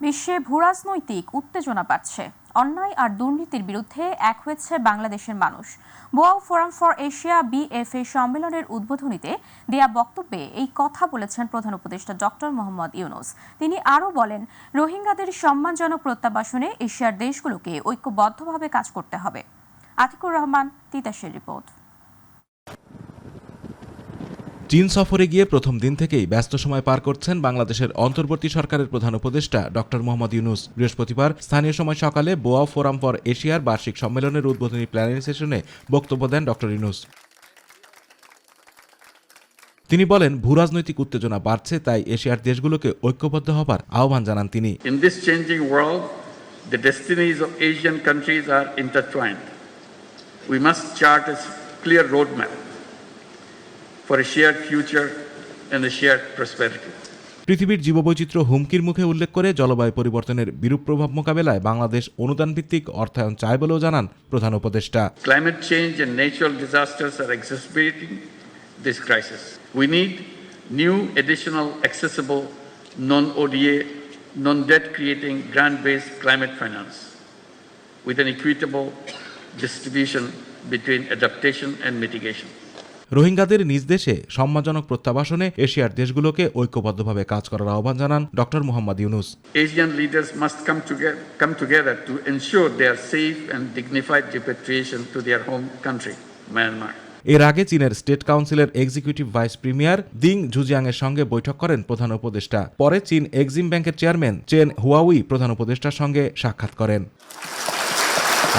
বিশ্বে ভূরাজনৈতিক উত্তেজনা বাড়ছে। অন্যায় আর দুর্নীতির বিরুদ্ধে এক হয়েছে বাংলাদেশের মানুষ। Boao forum for Asia BFA সম্মেলনের উদ্বোধনীতে দেয়া বক্তব্যে এই কথা বলেছেন প্রধান উপদেষ্টা ডক্টর মোহাম্মদ ইউনূস। তিনি আরও বলেন, রোহিঙ্গাদের সম্মানজনক প্রত্যাবাসনে এশিয়ার দেশগুলোকে ঐক্যবদ্ধভাবে কাজ করতে হবে। আতিকুর রহমান, তিতাসের রিপোর্ট। চীন সফরে গিয়ে প্রথম দিন থেকেই ব্যস্ত সময় পার করছেন বাংলাদেশের অন্তর্বর্তী সরকারের প্রধান উপদেষ্টা ডক্টর মোহাম্মদ ইউনূস। বৃহস্পতিবার স্থানীয় সময় সকালে বোয়াও ফোরাম ফর এশিয়ার বার্ষিক সম্মেলনের উদ্বোধনী প্ল্যানারি সেশনে বক্তব্য দেন ডক্টর ইউনূস। তিনি বলেন, ভূরাজনৈতিক উত্তেজনা বাড়ছে, তাই এশিয়ার দেশগুলোকে ঐক্যবদ্ধ হবার আহ্বান জানান তিনি। In this changing world, the destinies of Asian countries are intertwined. We must chart a clear roadmap for a shared future and a shared prosperity. পৃথিবীর জীববৈচিত্র্য হুমকির মুখে উল্লেখ করে জলবায়ু পরিবর্তনের বিরূপ প্রভাব মোকাবেলায় বাংলাদেশ অনুদান ভিত্তিক অর্থায়ন চায় বলেও জানান প্রধান উপদেষ্টা। Climate change and natural disasters are exacerbating this crisis. We need new, additional, accessible, non-ODA, non-debt creating grant-based climate finance with an equitable distribution between adaptation and mitigation. রোহিঙ্গাদের নিজ দেশে সম্মানজনক প্রত্যাবাসনে এশিয়ার দেশগুলোকে ঐক্যবদ্ধভাবে কাজ করার আহ্বান জানান doctor Mohammad Yunus. Asian leaders must come together to ensure their safe and dignified repatriation to their home country, Myanmar. এর আগে চীনের স্টেট কাউন্সিলের এক্সিকিউটিভ ভাইস প্রিমিয়ার দিং জুজিয়াং এর সঙ্গে বৈঠক করেন প্রধান উপদেষ্টা। পরে চীন এক্সিম ব্যাংকের চেয়ারম্যান চেন হুয়াওই প্রধান উপদেষ্টার সঙ্গে সাক্ষাৎ করেন।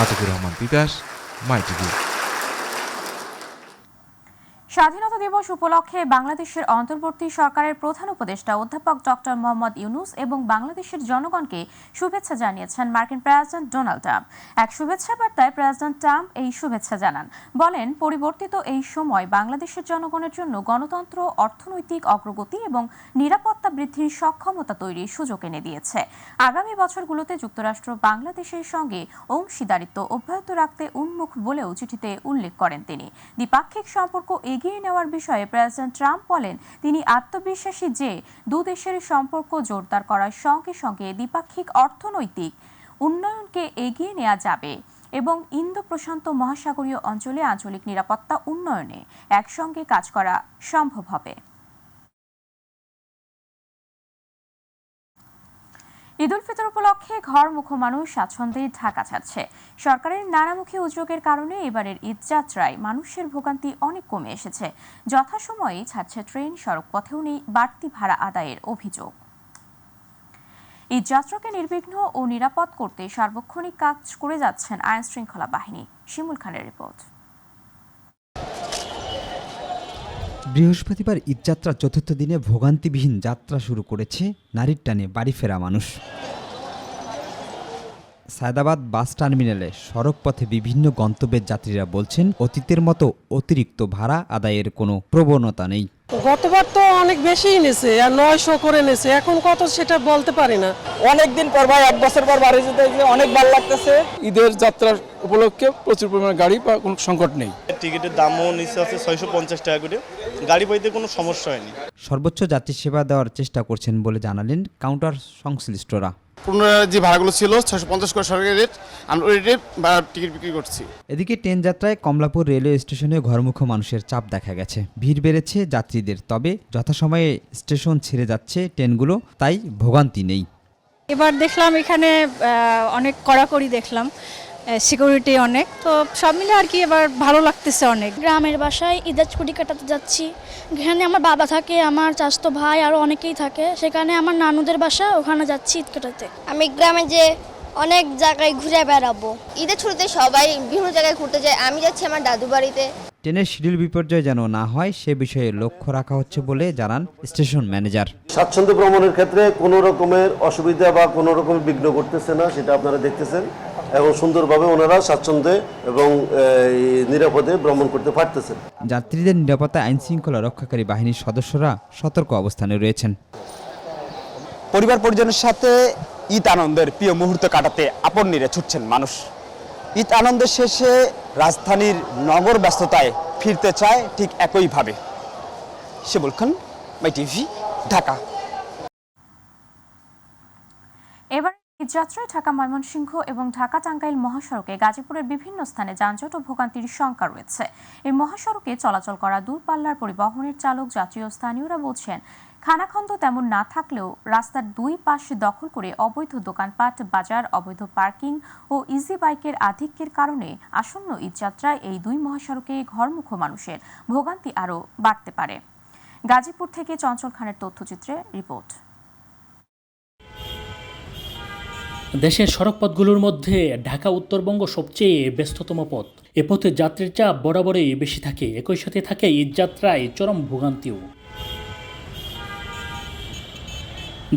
আতিকুর রহমান, তিতাস, মাইটিভি। স্বাধীনতা দিবস উপলক্ষে বাংলাদেশের অন্তর্বর্তী সরকারের প্রধান উপদেষ্টা অধ্যাপক ডক্টর মোহাম্মদ ইউনূস এবং বাংলাদেশের জনগণকে শুভেচ্ছা জানিয়েছেন মার্কিন প্রেসিডেন্ট ডোনাল্ড ট্রাম্প। এক শুভেচ্ছা বার্তায় প্রেসিডেন্ট ট্রাম্প এই শুভেচ্ছা জানান। বলেন, পরিবর্তিত এই সময় বাংলাদেশের জনগণের জন্য গণতন্ত্র, অর্থনৈতিক অগ্রগতি এবং নিরাপত্তা বৃদ্ধির সক্ষমতা তৈরির সুযোগ এনে দিয়েছে। আগামী বছরগুলোতে যুক্তরাষ্ট্র বাংলাদেশের সঙ্গে অংশীদারিত্ব অব্যাহত রাখতে উন্মুখ বলেও চিঠিতে উল্লেখ করেন তিনি। দ্বিপাক্ষিক সম্পর্ক এগিয়ে নেওয়ার বিষয়ে প্রেসিডেন্ট ট্রাম্প বলেন, তিনি আত্মবিশ্বাসী যে দুদেশের সম্পর্ক জোরদার করার সঙ্গে সঙ্গে দ্বিপাক্ষিক অর্থনৈতিক উন্নয়নকে এগিয়ে নেওয়া যাবে এবং ইন্দো প্রশান্ত মহাসাগরীয় অঞ্চলে আঞ্চলিক নিরাপত্তা উন্নয়নে একসঙ্গে কাজ করা সম্ভব হবে। ঈদ উল ফিতর উপলক্ষে ঘরমুখো মানুষ স্বাচ্ছন্দ্যে ঢাকা ছাড়ছে। সরকারের নানামুখী উদ্যোগের কারণে এবারের ঈদ যাত্রায় মানুষের ভোগান্তি অনেক কমে এসেছে। যথাসময়ে ছাড়ছে ট্রেন, সড়ক পথেও নেই বাড়তি ভাড়া আদায়ের অভিযোগ। ঈদ যাত্রাকে নির্বিঘ্ন ও নিরাপদ করতে সার্বক্ষণিক কাজ করে যাচ্ছেন আইন শৃঙ্খলা বাহিনী। শিমুল খানের রিপোর্ট। বৃহস্পতিবার ঈদযাত্রার চতুর্থ দিনে ভোগান্তিবিহীন যাত্রা শুরু করেছে নারীর টানে বাড়ি ফেরা মানুষ। সায়দাবাদ বাস টার্মিনালে সড়ক পথে বিভিন্ন গন্তব্যের যাত্রীরা বলছেন, অতীতের মতো অতিরিক্ত ভাড়া আদায়ের কোনো প্রবণতা নেই। গতবার তো অনেক বেশি নিয়েছে, আর 900 করে নিয়েছে, এখন কত সেটা বলতে পারি না। অনেকদিন পর ভাই, 1 বছর পর বাড়ি যেতে অনেক ভালো লাগতেছে। ঈদের যাত্রার উপলক্ষে প্রচুর পরিমাণে গাড়ি বা কোনো সংকট নেই। টিকিটের দামও নিচে আছে 650 টাকা করে, গাড়ি পাইতে কোনো সমস্যা হয়নি। সর্বোচ্চ যাত্রী সেবা দেওয়ার চেষ্টা করছেন বলে জানালেন কাউন্টার সংশ্লিষ্টরা। পুনরায় যে ভাড়াগুলো ছিল 650 করে সরকারি রেট, আমরা ওই রেট ভাড়া টিকিট বিক্রি করছি। এদিকে ট্রেন যাত্রায় কমলাপুর রেলওয়ে স্টেশনে ঘরমুখো মানুষের চাপ দেখা গেছে। ভিড় বেড়েছে যাত্রীদের, তবে যথাসময়ে স্টেশন ছেড়ে যাচ্ছে ট্রেনগুলো, তাই ভোগান্তি নেই। এবার দেখলাম এখানে অনেক কড়াকড়ি দেখলাম, সিকিউরিটি অনেক, তো সব মিলে আর কি এবার ভালো লাগতেছে অনেক। গ্রামের বাসায় ঈদের ছুটি কাটাতে যাচ্ছি। এখানে আমার বাবা থাকে, আমার চাচাতো ভাই আরও অনেকেই থাকে, সেখানে আমার নানুদের বাসা, ওখানে যাচ্ছি ঈদ কাটাতে। আমি গ্রামে যে অনেক জায়গায় ঘুরে বেড়াবো। ঈদের ছুটিতে সবাই বিভিন্ন জায়গায় ঘুরতে যায়, আমি যাচ্ছি আমার দাদু বাড়িতে। ট্রেনের শিডিউল বিপর্যয় যেন না হয় সে বিষয়ে লক্ষ্য রাখা হচ্ছে বলে জানান স্টেশন ম্যানেজার। স্বাচ্ছন্দ্য ভ্রমণের ক্ষেত্রে কোনো রকমের অসুবিধা বা কোনো রকমের বিঘ্ন করতেছে না, সেটা আপনারা দেখতেছেন, এবং সুন্দরভাবে ওনারা স্বাচ্ছন্দ্যে এবং নিরাপদে ভ্রমণ করতে পারতেছেন। যাত্রীদের নিরাপত্তা আইন শৃঙ্খলা রক্ষাকারী বাহিনীর সদস্যরা সতর্ক অবস্থানে রয়েছেন। পরিবার পরিজনের সাথে ঈদ আনন্দের প্রিয় মুহূর্ত কাটাতে আপন নিরে ছুটছেন মানুষ। ঈদ আনন্দের শেষে রাজধানীর নগর ব্যস্ততায় ফিরতে চায় ঠিক একইভাবে। শিমুল খান, মাইটিভি, ঢাকা। ঈদযাত্রায় ঢাকা ময়মনসিংহ এবং ঢাকা টাঙ্গাইল মহাসড়কে গাজীপুরের বিভিন্ন স্থানে যানজট ও ভোগান্তির শঙ্কা রয়েছে। এই মহাসড়কে চলাচল করা দূরপাল্লার পরিবহনের চালক, যাত্রী ও স্থানীয়রা বলছেন, খানাখন্দ তেমন না থাকলেও রাস্তার দুই পাশ দখল করে অবৈধ দোকানপাট, বাজার, অবৈধ পার্কিং ও ইজি বাইকের আধিক্যের কারণে আসন্ন ঈদযাত্রায় এই দুই মহাসড়কে ঘরমুখো মানুষের ভোগান্তি আরও বাড়তে পারে। গাজীপুর থেকে চঞ্চল খানের তথ্যচিত্রে রিপোর্ট। দেশের সড়কপথগুলোর মধ্যে ঢাকা উত্তরবঙ্গ সবচেয়ে ব্যস্ততম পথ। এ পথে যাত্রীর চাপ বরাবরই বেশি থাকে, একই সাথে থাকে ঈদযাত্রায় চরম ভোগান্তিও।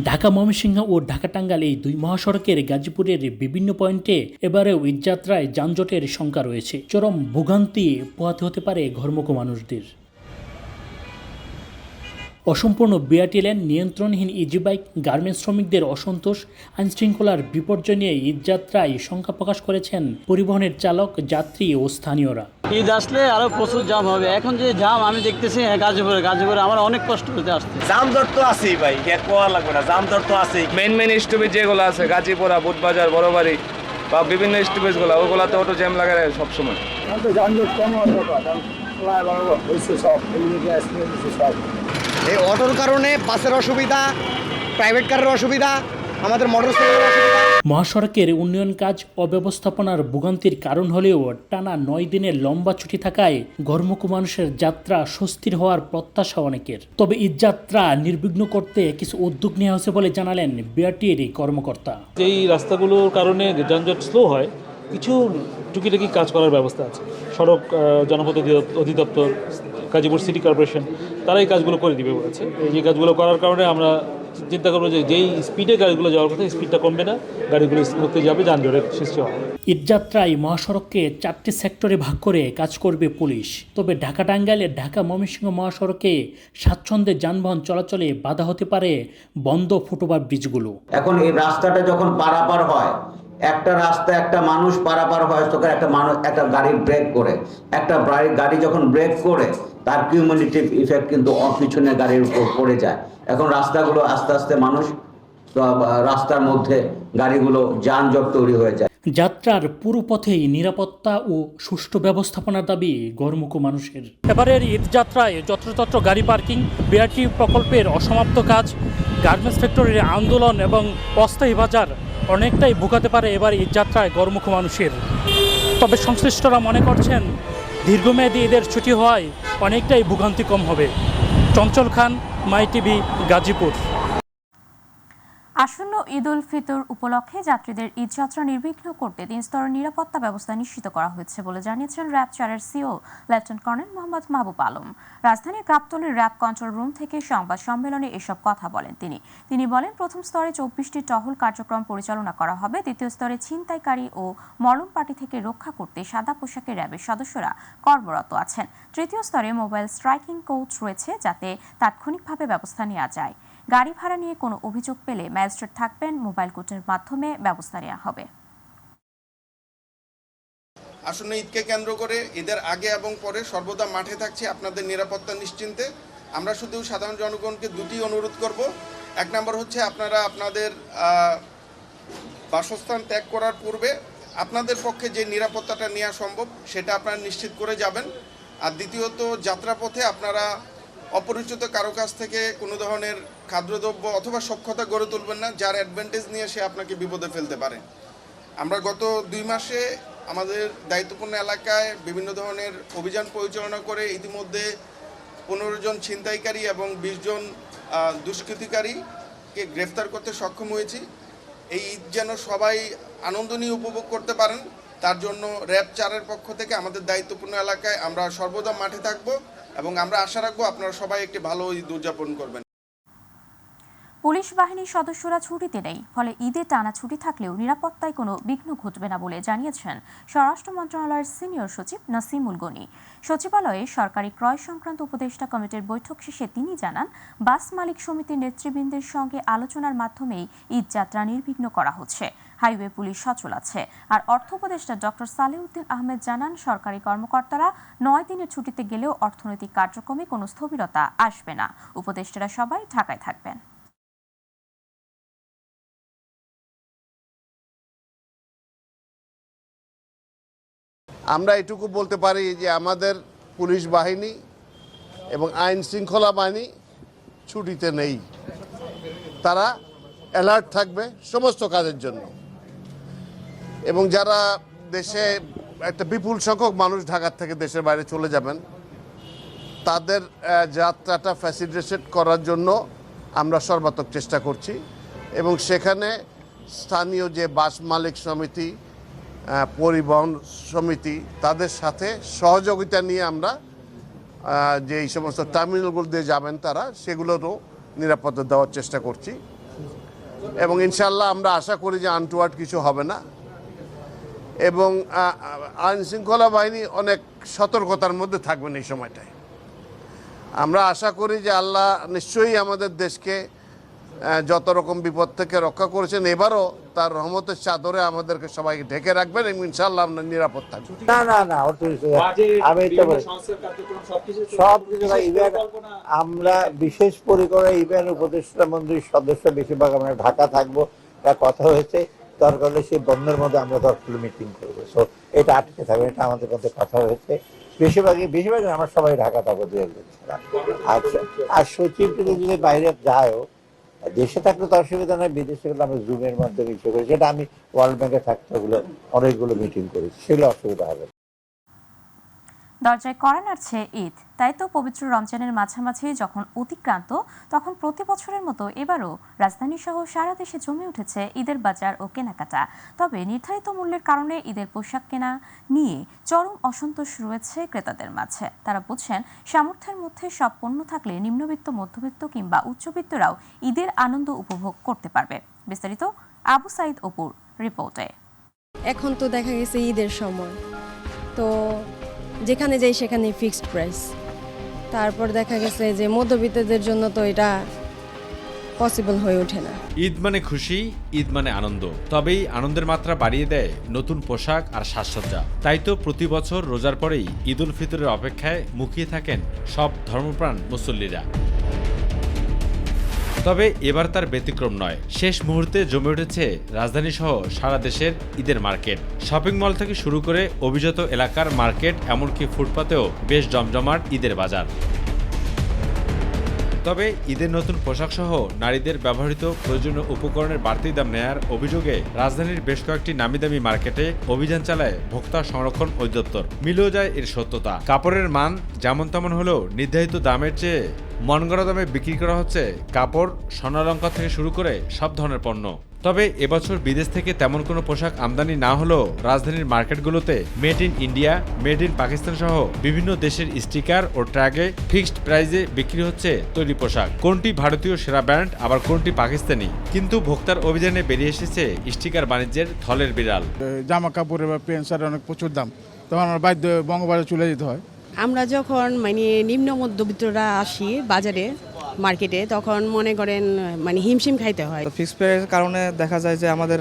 ঢাকা ময়মনসিংহ ও ঢাকা টাঙ্গাইল এই দুই মহাসড়কের গাজীপুরের বিভিন্ন পয়েন্টে এবারেও ঈদযাত্রায় যানজটের শঙ্কা রয়েছে। চরম ভোগান্তি পোহাতে হতে পারে ঘরমুখো মানুষদের। অসম্পূর্ণ বিআরটি লেন, নিয়ন্ত্রণহীন ইজি বাইক, গার্মেন্টস শ্রমিকদের অসন্তোষ, আইনশৃঙ্খলার বিপর্যয় নিয়ে ঈদযাত্রায় শঙ্কা প্রকাশ করেছেন পরিবহনের চালক, যাত্রী ও স্থানীয়রা। ঈদ আসলে আরো প্রচুর জাম হবে। এখন যে জাম আমি দেখতেছি গাজীপুরে আমার অনেক কষ্ট হতে আসছে। জাম জট তো আছেই ভাই, কোয়া লাগবে না, জাম জট তো আছেই। মেন স্টপেজ যেগুলো আছে গাজীপুরা, বুটবাজার, বড়বাড়ি বা বিভিন্ন স্টপেজগুলো, ওগুলাতে অটো জ্যাম লাগে সবসময়। যানজট কম এই অটোর কারণে বাসের অসুবিধা, প্রাইভেট কারের অসুবিধা, আমাদের মোটরসাইকেলের অসুবিধা। মহাসড়কের উন্নয়ন কাজ অব্যবস্থাপনার ভোগান্তির কারণ হলেও টানা 9 দিনের লম্বা ছুটি থাকায় ঘরমুখো মানুষের যাত্রা স্বস্তির হওয়ার প্রত্যাশা অনেকের। তবে ঈদযাত্রা নির্বিঘ্ন করতে কিছু উদ্যোগ নেওয়া হয়েছে বলে জানালেন বিআরটির কর্মকর্তা। এই রাস্তাগুলোর কারণে যানজট স্লো হয়, কিছু টুকিটাকি কাজ করার ব্যবস্থা আছে। সড়ক জনপথ অধিদপ্তর, গাজীপুর সিটি কর্পোরেশন তারা এই কাজগুলো করে দিবে বলেছে। এই কাজগুলো করার কারণে আমরা চিন্তা করবো যে যেই স্পিডে গাড়িগুলো যাওয়ার কথা, স্পিডটা কমবে না, গাড়িগুলো স্মুথলি যাবে, যানজটের সৃষ্টি হবে। ঈদযাত্রায় মহাসড়ককে 4টি সেক্টরে ভাগ করে কাজ করবে পুলিশ। তবে ঢাকা টাঙ্গাইলের ঢাকা ময়মনসিংহ মহাসড়কে স্বাচ্ছন্দ্যে যানবাহন চলাচলে বাধা হতে পারে বন্ধ ফুটওভার ব্রিজগুলো। এখন এই রাস্তাটা যখন পারাপার হয়, একটা রাস্তা একটা মানুষ পারাপার হয়, তখন একটা গাড়ি ব্রেক করে, একটা গাড়ি যখন ব্রেক করে তার কিউমুলেটিভ ইফেক্ট কিন্তু পিছনে গাড়ির উপর পড়ে যায়। এখন রাস্তাগুলো আস্তে আস্তে মানুষ রাস্তার মধ্যে গাড়িগুলো যানজট তৈরি হয়ে যায়। যাত্রার পুরো পথেই নিরাপত্তা ও সুষ্ঠু ব্যবস্থাপনার দাবি ঘরমুখো মানুষের। এবারের ঈদযাত্রায় যত্রতত্র গাড়ি পার্কিং, বিআরটি প্রকল্পের অসমাপ্ত কাজ, গার্মেন্টস ফ্যাক্টরির আন্দোলন এবং অস্থায়ী বাজার অনেকটাই ভোগাতে পারে এবার ঈদযাত্রায় ঘরমুখো মানুষের। তবে সংশ্লিষ্টরা মনে করছেন দীর্ঘমেয়াদী ঈদের ছুটি হওয়ায় অনেকটাই ভোগান্তি কম হবে। চঞ্চল খান, মাই টিভি, গাজীপুর। আসন্ন ঈদ উল ফিতর উপলক্ষে যাত্রীদের ঈদযাত্রা নির্বিঘ্ন করতে 3 স্তরের নিরাপত্তা ব্যবস্থা নিশ্চিত করা হয়েছে বলে জানিয়েছেন র্যাব 4-এর CO lieutenant colonel Mohammad Mahbub Alam. রাজধানীর গাবতলীর র্যাব কন্ট্রোল রুম থেকে সংবাদ সম্মেলনে এসব কথা বলেন তিনি বলেন, প্রথম স্তরে 24টি টহল কার্যক্রম পরিচালনা করা হবে। দ্বিতীয় স্তরে ছিনতাইকারী ও মলম পার্টি থেকে রক্ষা করতে সাদা পোশাকে র্যাবের সদস্যরা কর্মরত আছেন। তৃতীয় স্তরে মোবাইল স্ট্রাইকিং কোচ রয়েছে, যাতে তাৎক্ষণিকভাবে ব্যবস্থা নেওয়া যায়। গাড়ি ভাড়া নিয়ে কোনো অভিযোগ পেলে ম্যাজিস্ট্রেট থাকবেন, মোবাইল কোর্টের মাধ্যমে ব্যবস্থা নেওয়া হবে। আসন্ন ঈদকে কেন্দ্র করে ঈদের আগে এবং পরে সর্বদা মাঠে থাকছে আপনাদের নিরাপত্তা নিশ্চিন্তে। আমরা শুধু সাধারণ জনগণকে দুটি অনুরোধ করব। 1 নম্বর হচ্ছে আপনারা আপনাদের বাসস্থান ত্যাগ করার পূর্বে আপনাদের পক্ষে যে নিরাপত্তাটা নেওয়া সম্ভব সেটা আপনারা নিশ্চিত করে যাবেন। আর দ্বিতীয়ত, যাত্রাপথে আপনারা অপরিচিত কারো কাছ থেকে কোনো ধরনের খাদ্যদ্রব্য অথবা সখ্যতা গড়ে তুলবেন না, যার অ্যাডভান্টেজ নিয়ে সে আপনাকে বিপদে ফেলতে পারে। আমরা গত 2 মাসে আমাদের দায়িত্বপূর্ণ এলাকায় বিভিন্ন ধরনের অভিযান পরিচালনা করে ইতিমধ্যে 15 জন ছিনতাইকারী এবং 20 জন দুষ্কৃতিকারীকে গ্রেফতার করতে সক্ষম হয়েছি। এই ঈদ যেন সবাই আনন্দ নিয়ে উপভোগ করতে পারেন, তার জন্য র্যাব 4-এর পক্ষ থেকে আমাদের দায়িত্বপূর্ণ এলাকায় আমরা সর্বদা মাঠে থাকব এবং আমরা আশা রাখবো আপনারা সবাই একটি ভালো ঈদ উদযাপন করবেন। পুলিশ বাহিনীর সদস্যরা ছুটিতে নেই, ফলে ঈদে টানা ছুটি থাকলেও নিরাপত্তায় কোনো বিঘ্ন ঘটবে না বলে জানিয়েছেন স্বরাষ্ট্র মন্ত্রণালয়ের সিনিয়র সচিব নাসিমুল গনি। সচিবালয়ে সরকারি ক্রয় সংক্রান্ত উপদেষ্টা কমিটির বৈঠক শেষে তিনি জানান, বাস মালিক সমিতির নেতৃবৃন্দের সঙ্গে আলোচনার মাধ্যমেই ঈদযাত্রা নির্বিঘ্ন করা হচ্ছে। হাইওয়ে পুলিশ সচল আছে। আর অর্থ উপদেষ্টা ডক্টর সালেউদ্দিন আহমেদ জানান, সরকারি কর্মকর্তারা 9 দিনের ছুটিতে গেলেও অর্থনৈতিক কার্যক্রমে কোনো স্থবিরতা আসবে না। উপদেষ্টারা সবাই ঢাকায় থাকবেন। আমরা এটুকু বলতে পারি যে আমাদের পুলিশ বাহিনী এবং আইন শৃঙ্খলা বাহিনী ছুটিতে নেই, তারা অ্যালার্ট থাকবে সমস্ত কাজের জন্য। এবং যারা দেশে একটা বিপুল সংখ্যক মানুষ ঢাকার থেকে দেশের বাইরে চলে যাবেন, তাদের যাত্রাটা ফ্যাসিলিটেট করার জন্য আমরা সর্বাত্মক চেষ্টা করছি এবং সেখানে স্থানীয় যে বাস মালিক সমিতি, পরিবহন সমিতি, তাদের সাথে সহযোগিতা নিয়ে আমরা যে এই সমস্ত টার্মিনালগুলো দিয়ে যাবেন তারা, সেগুলোরও নিরাপত্তা দেওয়ার চেষ্টা করছি এবং ইনশাল্লাহ আমরা আশা করি যে আনটুয়ার্ড কিছু হবে না। এবং আইন শৃঙ্খলা বাহিনী অনেক সতর্কতার মধ্যে থাকবেন এই সময়টায়। আমরা আশা করি যে আল্লাহ নিশ্চয়ই আমাদের দেশকে যত রকম বিপদ থেকে রক্ষা করেছেন, এবারও তার রহমতের চাদরে আমাদেরকে সবাইকে ঢেকে রাখবেন এবং ইনশাআল্লাহ আমরা নিরাপদ থাকবো। আমি সব কিছু আমরা বিশেষ পরিকরে ইভেন উপদেষ্টা মন্ত্রীর সদস্য বেশিরভাগ আমরা ঢাকা থাকবো, তার কথা হয়েছে। দরকার হলে সেই বন্ধের মধ্যে আমরা 10 কিলো মিটিং করবো, সো এটা আটকে থাকবে, এটা আমাদের মধ্যে কথা হয়েছে। বেশিরভাগ আমরা সবাই ঢাকা থাকবো 2 একদিন ছাড়া। আচ্ছা, আর সচিব যদি বাইরে যায়ও, দেশে থাকলে তো অসুবিধা নেই, বিদেশে গেলে আমরা জুমের মাধ্যমে ইচ্ছে করি, সেটা আমি ওয়ার্ল্ড ব্যাংকে থাকতে হলো অনেকগুলো মিটিং করেছি, সেগুলো অসুবিধা হবে। দরজায় কড়া নাড়ছে ঈদ, তাই তো পবিত্র রমজানের মাঝামাঝি যখন অতিক্রান্ত, তখন প্রতি বছরের মতো এবারও রাজধানী সহ সারা দেশে জমে উঠেছে ঈদের বাজার ও কেনাকাটা। তবে নির্ধারিত মূল্যের কারণে ঈদের পোশাক কেনা নিয়ে চরম অসন্তোষ রয়েছে ক্রেতাদের মাঝে। তারা বলছেন, সামর্থ্যের মধ্যে সব পণ্য থাকলে নিম্নবিত্ত, মধ্যবিত্ত কিংবা উচ্চবিত্তরাও ঈদের আনন্দ উপভোগ করতে পারবে। বিস্তারিত আবু সাইদ অপুর রিপোর্টে। এখন তো দেখা গেছে ঈদের সময়, তো যেখানে যাই সেখানে ফিক্সড প্রাইস। তারপর দেখা গেছে যে মধ্যবিত্তদের জন্য তো এটা পসিবল হয়ে ওঠে না। ঈদ মানে খুশি, ঈদ মানে আনন্দ, তবেই আনন্দের মাত্রা বাড়িয়ে দেয় নতুন পোশাক আর সাজসজ্জা। তাই তো প্রতি বছর রোজার পরেই ঈদ উল ফিতরের অপেক্ষায় মুখিয়ে থাকেন সব ধর্মপ্রাণ মুসল্লিরা। তবে এবার তার ব্যতিক্রম নয়। শেষ মুহূর্তে জমে উঠেছে রাজধানী সহ সারা দেশের ঈদের মার্কেট। শপিং মল থেকে শুরু করে অভিজাত এলাকার মার্কেট, এমনকি ফুটপাতেও বেশ জমজমাট ঈদের বাজার। তবে ঈদের নতুন পোশাক সহ নারীদের ব্যবহৃত প্রয়োজনীয় উপকরণের বাড়তি দাম নেয়ার অভিযোগে রাজধানীর বেশ কয়েকটি নামিদামি মার্কেটে অভিযান চালায় ভোক্তা সংরক্ষণ অধিদপ্তর। মিলেও যায় এর সত্যতা। কাপড়ের মান যেমন তেমন হলেও নির্ধারিত দামের চেয়ে মন গড়া দামে বিক্রি করা হচ্ছে কাপড়, স্বর্ণালংকার থেকে শুরু করে সব ধরনের পণ্য। তবে এবছর বিদেশ থেকে তেমন কোনো পোশাক আমদানি না হলেও রাজধানীর মার্কেটগুলোতে made in India, made in Pakistan সহ বিভিন্ন দেশের স্টিকার ও ট্যাগে ফিক্সড প্রাইজে বিক্রি হচ্ছে তৈরি পোশাক। কোনটি ভারতীয় সেরা ব্র্যান্ড, আবার কোনটি পাকিস্তানি। কিন্তু ভোক্তার অভিযানে বেরিয়ে এসেছে স্টিকার বাণিজ্যের থলের বিড়াল। জামা কাপড়ের বা প্যান্ট শার্টের অনেক প্রচুর দাম, তখন আমার বাধ্য বঙ্গবাজারে চলে যেতে হয়। আমরা যখন নিম্ন মধ্যবিত্তরা আসি বাজারে, মার্কেটে, তখন মনে করেন হিমশিম খাইতে হয়। ফিক্সড প্রাইসের কারণে দেখা যায় যে আমাদের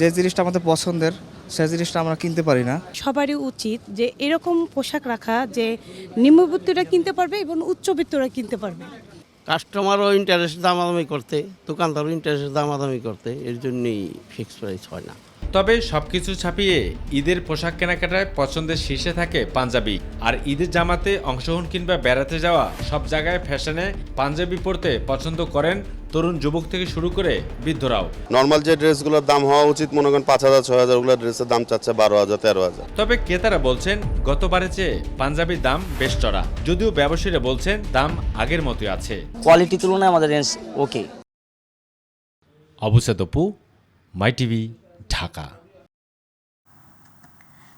যে জিনিসটা আমাদের পছন্দের সেই জিনিসটা আমরা কিনতে পারি না। সবারই উচিত যে এরকম পোশাক রাখা যে নিম্নবিত্তরা কিনতে পারবে এবং উচ্চবিত্তরা কিনতে পারবে। কাস্টমারও ইন্টারেস্ট দামাদামি করতে, দোকানদারও ইন্টারেস্ট দামাদামি করতে, এর জন্যই ফিক্সড প্রাইস হয় না। তবে সবকিছু ছাপিয়ে ঈদের পোশাক কেনাকাটায় পছন্দের শীর্ষে থাকে পাঞ্জাবি। আর ঈদের জামাতে অংশগ্রহণ কিংবা বেড়াতে যাওয়া সব জায়গায় ফ্যাশনে পাঞ্জাবি পরতে পছন্দ করেন তরুণ যুবক থেকে শুরু করে বৃদ্ধরাও। নর্মাল যে ড্রেসগুলোর দাম হওয়া উচিত মনে করেন 5,000 6,000, ওগুলো ড্রেসের দাম চাচ্ছে 12,000 13,000। তবে ক্রেতারা বলছেন গতবারের চেয়ে পাঞ্জাবির দাম বেশ চড়া, যদিও ব্যবসায়ীরা বলছেন দাম আগের মতোই আছে। কোয়ালিটি তুলনায় আমাদের রেঞ্জ ওকে। আবু সাইদ অপু, মাই টিভি, ঢাকা।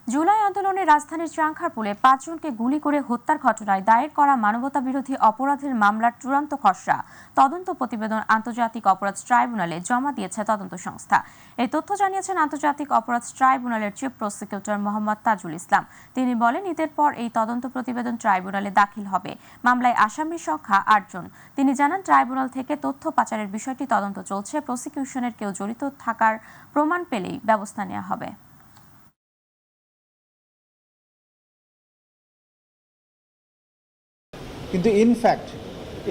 জুলাই আন্দোলনে রাজধানীর চাংখারপুলে 5 জনকে গুলি করে হত্যার ঘটনায় দায়ের করা মানবতাবিরোধী অপরাধের মামলার চূড়ান্ত খসড়া তদন্ত প্রতিবেদন আন্তর্জাতিক অপরাধ ট্রাইব্যুনালে জমা দিয়েছে তদন্ত সংস্থা। এই তথ্য জানিয়েছেন আন্তর্জাতিক অপরাধ ট্রাইব্যুনালের চিফ প্রসিকিউটর মোহাম্মদ তাজুল ইসলাম। তিনি বলেন, ঈদের পর এই তদন্ত প্রতিবেদন ট্রাইব্যুনালে দাখিল হবে। মামলায় আসামির সংখ্যা 8 জন। তিনি জানান, ট্রাইব্যুনাল থেকে তথ্য পাচারের বিষয়টি তদন্ত চলছে। প্রসিকিউশনের কেউ জড়িত থাকার প্রমাণ পেলেই ব্যবস্থা নেওয়া হবে। কিন্তু ইনফ্যাক্ট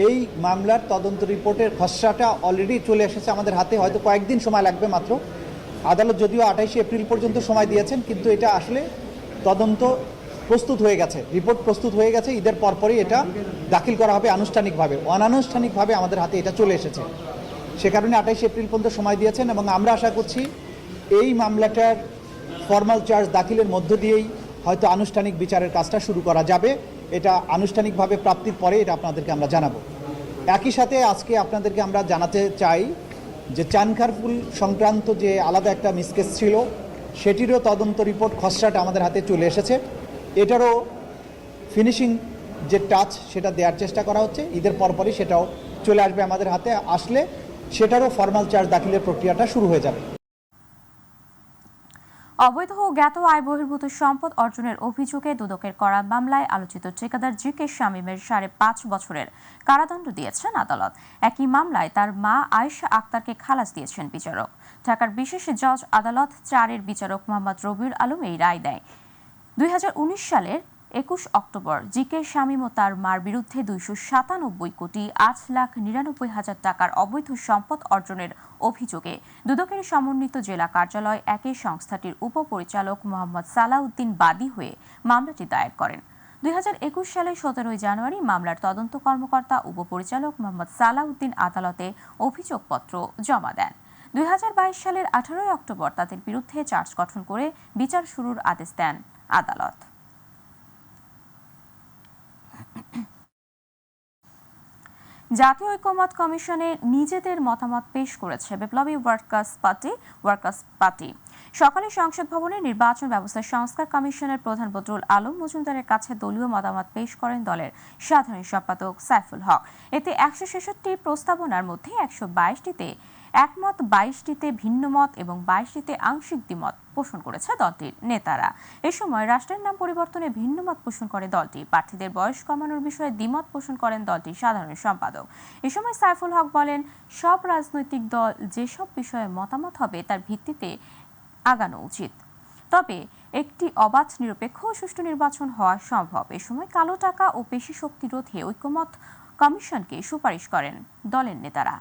এই মামলার তদন্ত রিপোর্টের খসড়াটা অলরেডি চলে এসেছে আমাদের হাতে, হয়তো কয়েকদিন সময় লাগবে মাত্র। আদালত যদিও 28 এপ্রিল পর্যন্ত সময় দিয়েছেন, কিন্তু এটা আসলে তদন্ত প্রস্তুত হয়ে গেছে, রিপোর্ট প্রস্তুত হয়ে গেছে। ঈদের পরপরই এটা দাখিল করা হবে আনুষ্ঠানিকভাবে। অনানুষ্ঠানিকভাবে আমাদের হাতে এটা চলে এসেছে, সে কারণে 28 এপ্রিল পর্যন্ত সময় দিয়েছেন এবং আমরা আশা করছি এই মামলাটার ফর্মাল চার্জ দাখিলের মধ্য দিয়েই হয়তো আনুষ্ঠানিক বিচারের কাজটা শুরু করা যাবে। এটা আনুষ্ঠানিকভাবে প্রাপ্তির পরে এটা আপনাদেরকে আমরা জানাবো। একই সাথে আজকে আপনাদেরকে আমরা জানাতে চাই যে চানখারপুল সংক্রান্ত যে আলাদা একটা মিসকেস ছিল, সেটিরও তদন্ত রিপোর্ট খসড়াটা আমাদের হাতে চলে এসেছে। এটারও ফিনিশিং যে টাচ সেটা দেওয়ার চেষ্টা করা হচ্ছে। ঈদের পরপরই সেটাও চলে আসবে আমাদের হাতে, আসলে সেটারও ফর্মাল চার্জ দাখিলের প্রক্রিয়াটা শুরু হয়ে যাবে। অবৈধ ও জ্ঞাত আয় বহির্ভূত সম্পদ অর্জনের অভিযোগে দুদকের করা মামলায় আলোচিত ঠিকাদার জিকে শামীমের 5.5 বছরের কারাদণ্ড দিয়েছেন আদালত। একই মামলায় তার মা আয়েশা আক্তারকে খালাস দিয়েছেন বিচারক। ঢাকার বিশেষ জজ আদালত 4-এর বিচারক মোহাম্মদ রবিউল আলম এই রায় দেয়। 2019 সালের 21 অক্টোবর জিকে শামীম ও তার মার বিরুদ্ধে 297,8,99,000 টাকার অবৈধ সম্পদ অর্জনের অভিযোগে দুদকের সমন্বিত জেলা কার্যালয় 1-এর সংস্থাটির উপপরিচালক মোহাম্মদ সালাউদ্দিন বাদী হয়ে মামলাটি দায়ের করেন। 2021 সালের 17 জানুয়ারি মামলার তদন্ত কর্মকর্তা উপপরিচালক মোহাম্মদ সালাউদ্দিন আদালতে অভিযোগপত্র জমা দেন। 2022 সালের 18 অক্টোবর তাদের বিরুদ্ধে চার্জ গঠন করে বিচার শুরুর আদেশ দেন আদালত। জাতীয় ঐক্যমত কমিশনে নিজেদের মতামত পেশ করেছে বিপ্লবী ওয়ার্কার্স পার্টি। সকালে সংসদ ভবনে নির্বাচন ব্যবস্থা সংস্কার কমিশনের প্রধান বদরুল আলম মজুমদারের কাছে দলীয় মতামত পেশ করেন দলের সাধারণ সম্পাদক সাইফুল হক। এতে 166টি প্রস্তাবনার মধ্যে 122টিতে একমত, 22টিতে ভিন্নমত এবং 22টিতে আংশিক দ্বিমত পোষণ করেছে দলটির নেতারা। এ সময় রাষ্ট্রের নাম পরিবর্তনে ভিন্নমত পোষণ করে দলটি। প্রার্থীদের বয়স কমানোর বিষয়ে দ্বিমত পোষণ করেন দলটির সাধারণ সম্পাদক। এ সময় সাইফুল হক বলেন, সব রাজনৈতিক দল যেসব বিষয়ে মতামত হবে তার ভিত্তিতে আগানো উচিত, তবে একটি অবাধ, নিরপেক্ষ ও সুষ্ঠু নির্বাচন হওয়া সম্ভব। এ সময় কালো টাকা ও পেশি শক্তি রোধে ঐক্যমত কমিশনকে সুপারিশ করেন দলের নেতারা।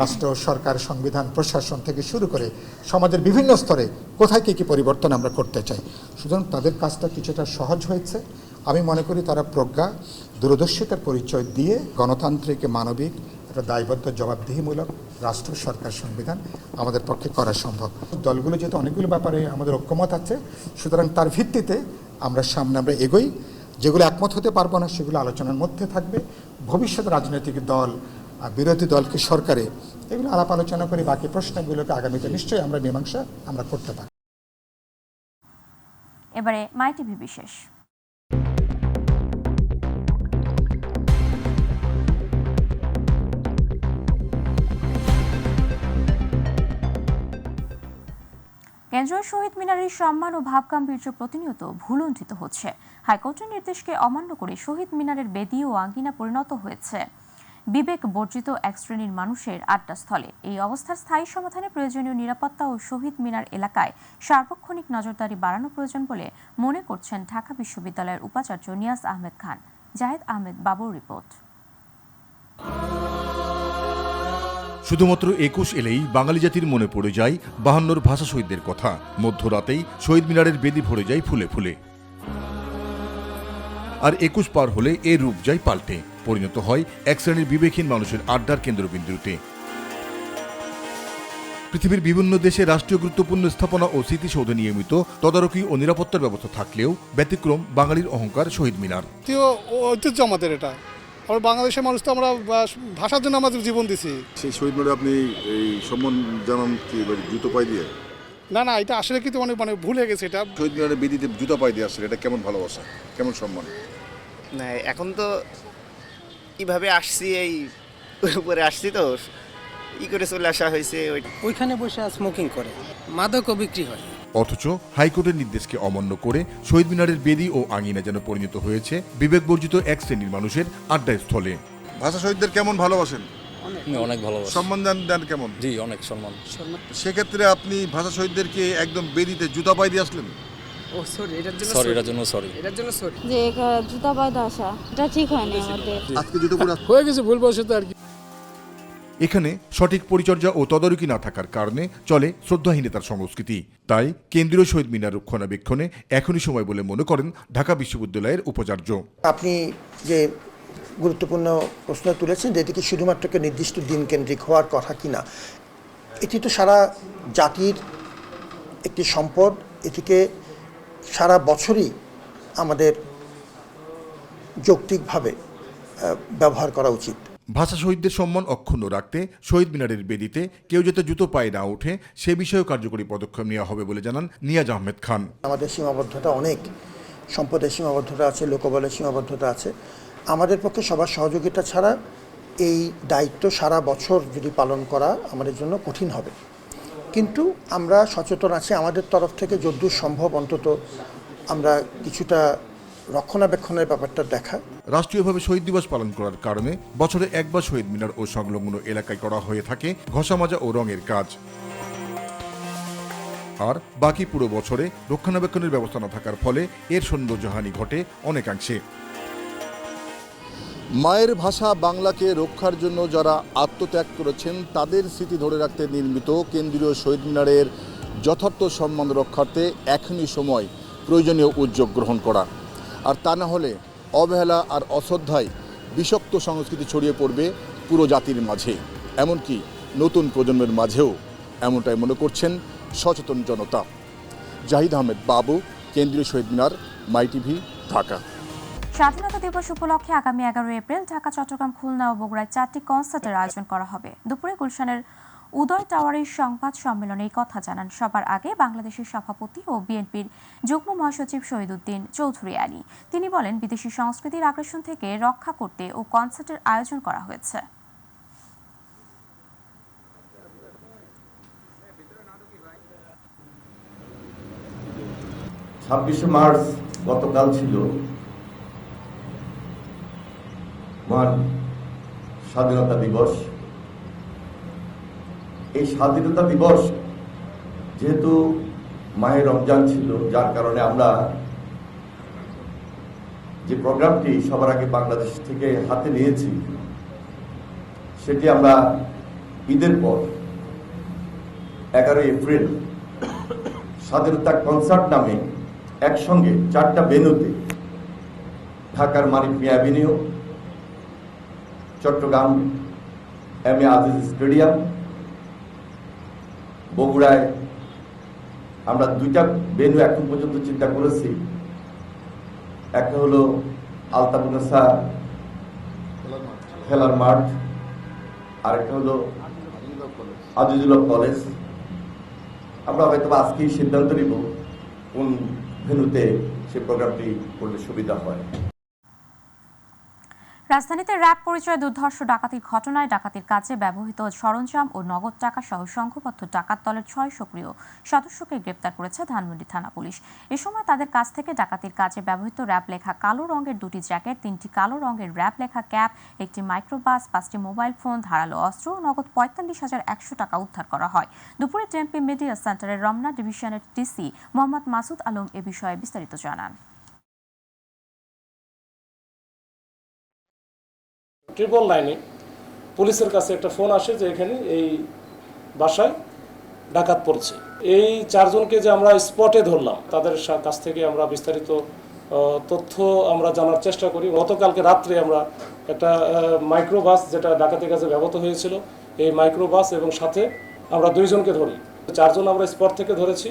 রাষ্ট্র, সরকার, সংবিধান, প্রশাসন থেকে শুরু করে সমাজের বিভিন্ন স্তরে কোথায় কী পরিবর্তন আমরা করতে চাই, সুতরাং তাদের কাজটা কিছুটা সহজ হয়েছে। আমি মনে করি তারা প্রজ্ঞা, দূরদর্শিতার পরিচয় দিয়ে গণতান্ত্রিক, মানবিক, একটা দায়বদ্ধ, জবাবদিহিমূলক রাষ্ট্র, সরকার, সংবিধান আমাদের পক্ষে করা সম্ভব। দলগুলো যেহেতু অনেকগুলো ব্যাপারে আমাদের ঐক্যমত আছে, সুতরাং তার ভিত্তিতে আমরা সামনে এগোই। যেগুলো একমত হতে পারবো না সেগুলো আলোচনার মধ্যে থাকবে। ভবিষ্যৎ রাজনৈতিক দল, বিরোধী দলকে সরকারে এগুলো আলাপ আলোচনা করে বাকি প্রশ্নগুলোকে আগামীতে নিশ্চয়ই আমরা মীমাংসা করতে পারি। এবারে মাই টিভি বিশেষ। কেন্দ্রীয় শহীদ মিনারের সম্মান ও ভাবগাম্ভীর্য প্রতিনিয়ত ভুলুণ্ঠিত হচ্ছে। হাইকোর্টের নির্দেশকে অমান্য করে শহীদ মিনারের বেদি ও আঙ্গিনা পরিণত হয়েছে বিবেক বর্জিত এক শ্রেণীর মানুষের আড্ডাস্থলে। এই অবস্থার স্থায়ী সমাধানে প্রয়োজনীয় নিরাপত্তা ও শহীদ মিনার এলাকায় সার্বক্ষণিক নজরদারি বাড়ানো প্রয়োজন বলে মনে করছেন ঢাকা বিশ্ববিদ্যালয়ের উপাচার্য নিয়াজ আহমেদ খান। জাহেদ আহমেদ বাবুর রিপোর্ট। শুধুমাত্র 21 এলেই বাঙালি জাতির মনে পড়ে যায় 52 ভাষা শহীদদের কথা। মধ্যরাতেই শহীদ মিনারের বেদি ভরে যায় ফুলে ফুলে। আর 21 পার হলে এর রূপ যায় পাল্টে, পরিণত হয় এক শ্রেণীর বিবেকহীন মানুষের আড্ডার কেন্দ্রবিন্দুতে। পৃথিবীর বিভিন্ন দেশে রাষ্ট্রীয় গুরুত্বপূর্ণ স্থাপনা ও স্মৃতিসৌধ নিয়মিত তদারকি ও নিরাপত্তার ব্যবস্থা থাকলেও ব্যতিক্রম বাঙালির অহংকার শহীদ মিনার। ঐতিহ্য আমাদের এটা। আমরা বাংলাদেশের মানুষ তো আমরা ভাষার জন্য আমাদের জীবন দিছি। সেই শহীদ মিনারে আপনি এই সম্মান জানান কি জুতো পায়ে দিয়ে? না, এটা আসলে কিন্তু মানে ভুল হয়ে গেছে। এটা শহীদ মিনারে বেদিতে জুতো পায়ে দিয়ে আসছে, এটা কেমন ভালোবাসা, কেমন সম্মান? না, এখন তো কিভাবে আসছি, এই উপরে আসছি তো করে চলে আসা হয়েছে। ওইখানে বসে স্মোকিং করে, মাদকও বিক্রি হয়। অথচ হাইকোর্টের নির্দেশকে অমান্য করে শহীদ মিনারের বেদি ও আঙিনা যেন পরিণত হয়েছে বিবেক বর্জিত এক শ্রেণীর মানুষের আড্ডা স্থলে। ভাষা শহীদদের কেমন ভালোবাসেন? অনেক ভালোবাসা। সম্মান দেন কেমন? জি, অনেক সম্মান। সেক্ষেত্রে আপনি ভাষা শহীদদেরকে একদম বেদিতে জুতা পায়ে দিয়ে আসলেন? এটার জন্য সরি। যে জুতা পায়ে আসা এটা ঠিক হয়নি আমাদের। আজকে জুতো পরে হয়ে গেছে ভুলবশত আর কি। এখানে সঠিক পরিচর্যা ও তদারকি না থাকার কারণে চলে শ্রদ্ধাহীনতার সংস্কৃতি। তাই কেন্দ্রীয় শহীদ মিনার রক্ষণাবেক্ষণে এখনই সময় বলে মনে করেন ঢাকা বিশ্ববিদ্যালয়ের উপাচার্য। আপনি যে গুরুত্বপূর্ণ প্রশ্ন তুলেছেন যে এটি কি শুধুমাত্র নির্দিষ্ট দিন কেন্দ্রিক হওয়ার কথা কিনা, এটি তো সারা জাতির একটি সম্পদ, এটিকে সারা বছরই আমাদের যৌক্তিকভাবে ব্যবহার করা উচিত। ভাষা শহীদদের সম্মান অক্ষুণ্ণ রাখতে শহীদ মিনারের বেদিতে কেউ যাতে জুতো পায়ে না ওঠে সে বিষয়েও কার্যকরী পদক্ষেপ নেওয়া হবে বলে জানান নিয়াজ আহমেদ খান। আমাদের সীমাবদ্ধতা অনেক, সম্পদের সীমাবদ্ধতা আছে, লোকবলের সীমাবদ্ধতা আছে। আমাদের পক্ষে সবার সহযোগিতা ছাড়া এই দায়িত্ব সারা বছর যদি পালন করা আমাদের জন্য কঠিন হবে, কিন্তু আমরা সচেতন আছি। আমাদের তরফ থেকে যদ্দূর সম্ভব অন্তত আমরা কিছুটা রক্ষণাবেক্ষণের ব্যাপারটা দেখা। রাষ্ট্রীয়ভাবে শহীদ দিবস পালন করার কারণে বছরে একবার শহীদ মিনার ও সংলগ্ন এলাকায় করা হয়ে থাকে ঘষা মাজা ও রঙের কাজ, আর বাকি পুরো বছরে রক্ষণাবেক্ষণের ব্যবস্থা না থাকার ফলে এর সৌন্দর্যহানি ঘটে অনেকাংশে। মায়ের ভাষা বাংলাকে রক্ষার জন্য যারা আত্মত্যাগ করেছেন তাদের স্মৃতি ধরে রাখতে নির্মিত কেন্দ্রীয় শহীদ মিনারের যথার্থ সম্মান রক্ষার্থে এখনই সময় প্রয়োজনীয় উদ্যোগ গ্রহণ করা, আর তা না হলে অবহেলা আর অশ্রদ্ধায় বিষাক্ত সংস্কৃতি ছড়িয়ে পড়বে পুরো জাতির মাঝে, এমনকি নতুন প্রজন্মের মাঝেও, এমনটাই মনে করছেন সচেতন জনতা। জাহিদ আহমেদ বাবু, কেন্দ্রীয় শহীদ মিনার, মাই টিভি, ঢাকা। স্বাধীনতা দিবস উপলক্ষে আগামী 11 এপ্রিল ঢাকা, চট্টগ্রাম, খুলনা ও বগুড়ায় 4টি কনসার্টের আয়োজন করা হবে। দুপুরে গুলশানের উদয় টাওয়ারের সংবাদ সম্মেলনে এই কথা জানান সবার আগে বাংলাদেশের সভাপতি ও বিএনপির যুগ্ম মহাসচিব শহীদ উদ্দিন চৌধুরী আলী। তিনি বলেন, বিদেশি সংস্কৃতির আগ্রাসন থেকে রক্ষা করতে ও কনসার্টের আয়োজন করা হয়েছে। 26শে মার্চ গতকাল ছিল মহান স্বাধীনতা দিবস। এই স্বাধীনতা দিবস যেহেতু মাহে রমজান ছিল, যার কারণে আমরা যে প্রোগ্রামটি সবার আগে বাংলাদেশ থেকে হাতে নিয়েছি সেটি আমরা ঈদের পর 11 এপ্রিল স্বাধীনতা কনসার্ট নামে একসঙ্গে 4টা ভেন্যুতে, ঢাকার মানিক মিয়া avenue, Chittagong M A Aziz stadium, বগুড়ায় আমরা 2টা ভেন্যু এখন পর্যন্ত চিন্তা করেছি। একটা হলো আলতাফুন্নেসা খেলার মাঠ, আর একটা হলো আজিজুল্লাহ কলেজ। আমরা হয়তো আজকেই সিদ্ধান্ত নিব কোন ভেন্যুতে সে প্রোগ্রামটি করলে সুবিধা হয়। রাজধানীতে র্যাব পরিচয় দুর্ধর্ষ ডাকাতির ঘটনায় ডাকাতির কাজে ব্যবহৃত সরঞ্জাম ও নগদ টাকা সহ সংঘবদ্ধ ডাকাত দলের 6 সক্রিয় সদস্যকে গ্রেপ্তার করেছে ধানমন্ডি থানা পুলিশ। এ সময় তাদের কাছ থেকে ডাকাতির কাজে ব্যবহৃত র্যাব লেখা কালো রঙের 2টি জ্যাকেট, 3টি কালো রঙের র্যাব লেখা ক্যাপ, একটি মাইক্রোবাস, 5টি মোবাইল ফোন, ধারালো অস্ত্র ও নগদ 45,100 টাকা উদ্ধার করা হয়। দুপুরে টেম্পি মিডিয়া সেন্টারের রমনা ডিভিশনের ডিসি মোহাম্মদ মাসুদ আলম এ বিষয়ে বিস্তারিত জানান। ট্রিপল লাইনে পুলিশের কাছে একটা ফোন আসে যে এখানে এই বাসায় ডাকাত পড়ছে। এই 4 জনকে যে আমরা স্পটে ধরলাম, তাদের কাছ থেকে আমরা বিস্তারিত তথ্য আমরা জানার চেষ্টা করি। গতকালকে রাত্রে আমরা একটা মাইক্রোবাস, যেটা ডাকাতির কাজে ব্যবহৃত হয়েছিল, এই মাইক্রোবাস এবং সাথে আমরা 2 জনকে ধরি। 4 জন আমরা স্পট থেকে ধরেছি,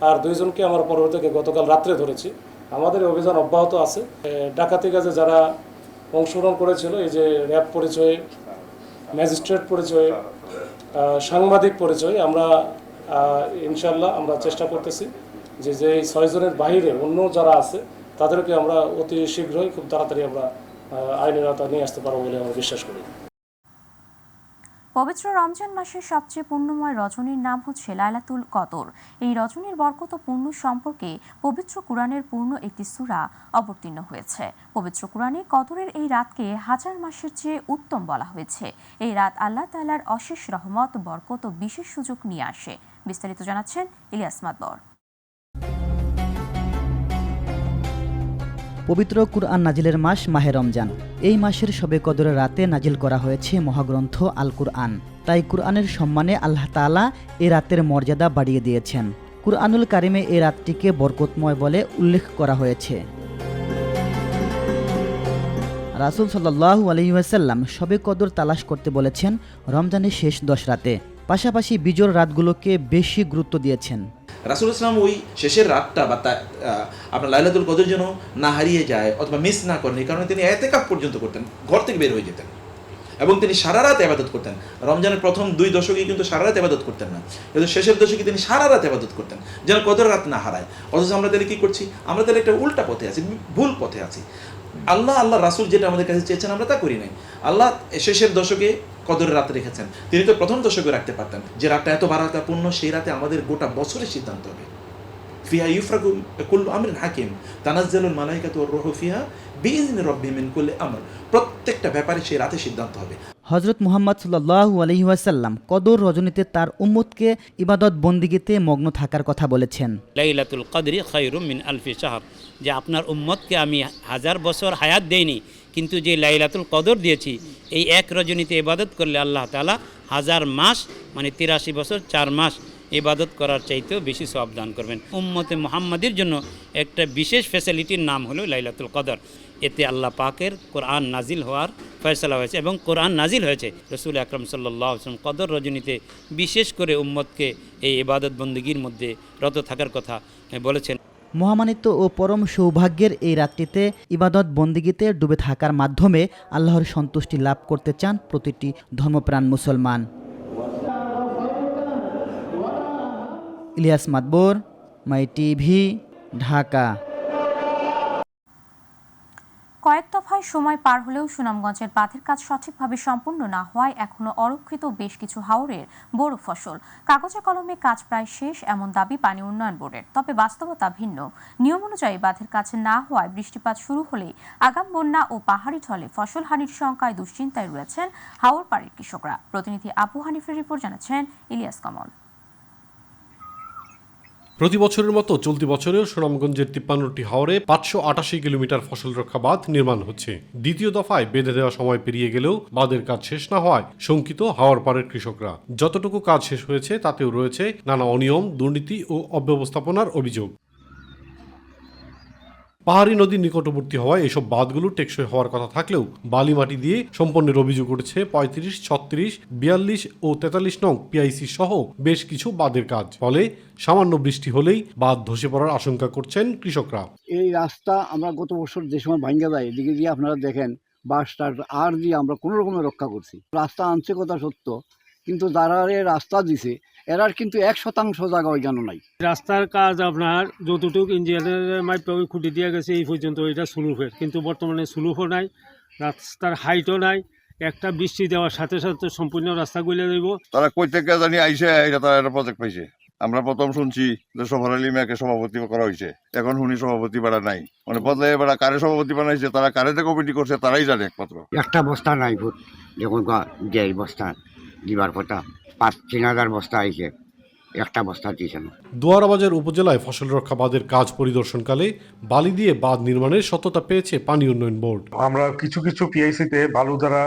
আর 2 জনকে আমরা পরবর্তীতে গতকাল রাত্রে ধরেছি। আমাদের অভিযান অব্যাহত আছে। ডাকাতি কাজে যারা অংশগ্রহণ করেছিল, এই যে র্যাব পরিচয়ে, ম্যাজিস্ট্রেট পরিচয়ে, সাংবাদিক পরিচয়ে, আমরা ইনশাল্লাহ আমরা চেষ্টা করতেছি যে এই 6 জনের বাইরে অন্য যারা আছে তাদেরকে আমরা অতি শীঘ্রই, খুব তাড়াতাড়ি আমরা আইনের আওতায় নিয়ে আসতে পারবো বলে আমরা বিশ্বাস করি। পবিত্র রমজান মাসের সবচেয়ে পুণ্যময় রজনীর নাম হচ্ছে লাইলাতুল কদর। এই রজনীর বরকত ও পুণ্য সম্পর্কে পবিত্র কুরআনের পূর্ণ একটি সূরা অবতীর্ণ হয়েছে। পবিত্র কুরআনে কদরের এই রাতকে 1000 মাসের চেয়ে উত্তম বলা হয়েছে। এই রাত আল্লাহ তাআলার অশেষ রহমত, বরকত ও বিশেষ সুযোগ নিয়ে আসে। বিস্তারিত জানাচ্ছেন ইলিয়াস মাদবর। পবিত্র কুরআন নাজিলের মাস মাহে রমজান। এই মাসের শবে কদরের রাতে নাজিল করা হয়েছে মহাগ্রন্থ আল কুরআন। তাই কুরআনের সম্মানে আল্লাহ তাআলা এ রাতের মর্যাদা বাড়িয়ে দিয়েছেন। কুরআনুল কারিমে এই রাতটিকে বরকতময় বলে উল্লেখ করা হয়েছে। রাসূল সাল্লাল্লাহু আলাইহি ওয়াসাল্লাম শবে কদর তালাশ করতে বলেছেন রমজানের শেষ 10 রাতে। পাশাপাশি বিজোড় রাতগুলোকে বেশি গুরুত্ব দিয়েছেন। রাসূল ইসলাম ওই শেষের রাতটা বা আপনার লাইলাতুল কদর যেন না হারিয়ে যায় অথবা মিস না করেন, এই কারণে তিনি এতেকাফ পর্যন্ত করতেন, ঘর থেকে বের হয়ে যেতেন এবং তিনি সারা রাত ইবাদত করতেন। রমজানের প্রথম 2 দশকে কিন্তু সারা রাত ইবাদত করতেন না, কিন্তু শেষের দশকে তিনি সারা রাত ইবাদত করতেন যেন কদর রাত না হারায়। অথচ আমরা তাহলে কী করছি? আমরা তাহলে একটা উল্টা পথে আছি, ভুল পথে আছি। আল্লাহ রাসূল যেটা আমাদের কাছে চেয়েছেন আমরা তা করি নাই। আল্লাহ শেষের দশকে কদরের রাত রেখেছেন, তিনি তো প্রথম দশকে রাখতে পারতেন। যে রাতটা এত বারাকাপূর্ণ, সেই রাতে আমাদের গোটা বছরের সিদ্ধান্ত হবে। ফিহা ইউফরাকু কুল্লু আমরিন হাকিম তানাজ্জালুল মালাইকাতু ওয়ার রূহু ফিহা বিইজনি রাব্বিহিম মিন কুল্লি আমর। প্রত্যেকটা ব্যাপারে সেই রাতে সিদ্ধান্ত হবে। হযরত মুহাম্মদ সাল্লাল্লাহু আলাইহি ওয়াসাল্লাম কদর রজনীতে তার উম্মতকে ইবাদত বন্দিগিতে মগ্ন থাকার কথা বলেছেন। লাইলাতুল কদরি খায়রুম মিন আলফি শাহর, যে আপনার উম্মতকে আমি 1000 বছর হায়াত দেইনি, কিন্তু যে লাইলাতুল কদর দিয়েছি এই এক রজনীতে ইবাদত করলে আল্লাহ তাআলা 1000 মাস মানে 83 বছর 4 মাস ইবাদত করার চাইতেও বেশি সওয়াব দান করবেন। উম্মতে মুহাম্মাদের জন্য একটা বিশেষ ফ্যাসিলিটির নাম হলো লাইলাতুল কদর। এতে আল্লাহ পাকের কোরআন নাজিল হওয়ার ফয়সালা হয়েছে এবং কোরআন নাজিল হয়েছে। রাসূল আকরাম সাল্লাল্লাহু আলাইহি ওয়াসাল্লাম কদর রজনীতে বিশেষ করে উম্মতকে এই ইবাদত বন্দেগীর মধ্যে রত থাকার কথা বলেছেন। মহামানিত্য ও পরম সৌভাগ্যের এই রাত্রিতে ইবাদত বন্দিগিতে ডুবে থাকার মাধ্যমে আল্লাহর সন্তুষ্টি লাভ করতে চান প্রতিটি ধর্মপ্রাণ মুসলমান। ইলিয়াস মাদবর, মাই টিভি, ঢাকা। কয়েক দফায় সময় পার হলেও সুনামগঞ্জের বাঁধের কাজ সঠিকভাবে সম্পূর্ণ না হওয়ায় এখনো অরক্ষিত বেশ কিছু হাওরের বড় ফসল। কাগজে কলমে কাজ প্রায় শেষ এমন দাবি পানি উন্নয়ন বোর্ডের। তবে বাস্তবতা ভিন্ন। নিয়ম অনুযায়ী বাঁধের কাজ না হওয়ায় বৃষ্টিপাত শুরু হলেই আগাম বন্যা ও পাহাড়ি ঢলে ফসল হানির শঙ্কায় দুশ্চিন্তায় রয়েছেন হাওর পাড়ের কৃষকরা। প্রতিনিধি আবু হানিফের রিপোর্ট জানাচ্ছেন ইলিয়াস কমল। প্রতি বছরের মতো চলতি বছরেও সুনামগঞ্জের 53টি হাওরে 588 কিলোমিটার ফসল রক্ষা বাঁধ নির্মাণ হচ্ছে। দ্বিতীয় দফায় বেঁধে দেওয়া সময় পেরিয়ে গেলেও বাঁধের কাজ শেষ না হওয়ায় শঙ্কিত হাওর পাড়ের কৃষকরা। যতটুকু কাজ শেষ হয়েছে তাতেও রয়েছে নানা অনিয়ম, দুর্নীতি ও অব্যবস্থাপনার অভিযোগ। পাহাড়ি নদীর নিকটবর্তী হওয়ায় এসব বাঁধগুলো টেকসই হওয়ার কথা থাকলেও বালি মাটি দিয়ে সম্পন্নের অভিযোগ উঠেছে 35, 36, 42 ও 43 নং পিআইসি সহ বেশ কিছু বাঁধের কাজ। ফলে সামান্য বৃষ্টি হলেই বাঁধ ধসে পড়ার আশঙ্কা করছেন কৃষকরা। এই রাস্তা আমরা গত বছর যে সময় ভাঙ্গা যায় এদিকে দিয়ে আপনারা দেখেন বাসটার আর দিয়ে আমরা কোনো রকমের রক্ষা করছি। রাস্তা আনছে কথা সত্য, কিন্তু যারা রাস্তা দিছে এরার কিন্তু 1% জায়গা ওইখানে নাই। রাস্তার কাজ আপনার যতটুকু ইঞ্জিনিয়ারের মাধ্যমে খুঁটি দিয়ে গেছে এই পর্যন্ত এটা স্লুপের, কিন্তু বর্তমানে স্লুপও নাই, রাস্তার হাইটও নাই। একটা বৃষ্টি দেওয়ার সাথে সাথে সম্পূর্ণ রাস্তা গলে দেব। তারা কই থেকে জানি আইসে এটা তারা একটা প্রজেক্ট পাইছে। আমরা প্রথম শুনছি যে সফর আলী মিয়াকে সভাপতি করা হয়েছে, এখন শুনি সভাপতি বাড়া নাই। মানে বদলে এবার কারে সভাপতি বানাইছে, তারা কারেতে কমিটি করছে তারাই জানে একমাত্র। একটা বস্তা নাই ভোট যখন যে বস্তা দিবার কথা 5-3 বস্তা আইছে, একটা বস্তা দিয়েছে না। দোয়ারাবাজার উপজেলায় ফসল রক্ষা বাঁধের কাজ পরিদর্শনকালে বালি দিয়ে বাঁধ নির্মাণের সত্যতা পেয়েছে পানি উন্নয়ন বোর্ড। আমরা কিছু কিছু পিআইসিতে বালু দ্বারা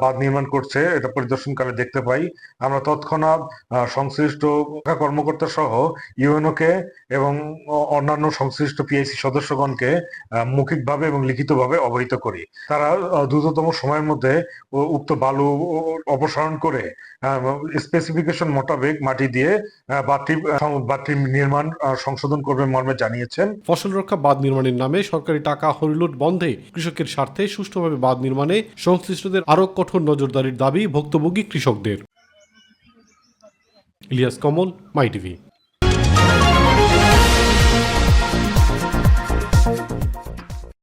বাঁধ নির্মাণ করছে, এটা পরিদর্শনকালে দেখতে পাই। আমরা তৎক্ষণাৎ সংশ্লিষ্ট কর্মকর্তা সহ ইউএনওকে এবং অন্যান্য সংশ্লিষ্ট পিআইসি সদস্যগণকে মৌখিকভাবে এবং লিখিতভাবে অবহিত করি। তারা দ্রুততম সময়ের মধ্যে উক্ত বালু অপসারণ করে স্পেসিফিকেশন মোতাবেক মাটি দিয়ে বাঁধটি নির্মাণ সংশোধন করবে মর্মে জানিয়েছেন। ফসল রক্ষা বাঁধ নির্মাণের নামে সরকারি টাকা হরিলুট বন্ধে কৃষকের স্বার্থে সুষ্ঠুভাবে বাঁধ নির্মাণে সংশ্লিষ্টদের আরো কঠোর নজরদারির দাবি ভুক্তভোগী কৃষকদের। ইলিয়াস কমল, মাই টিভি।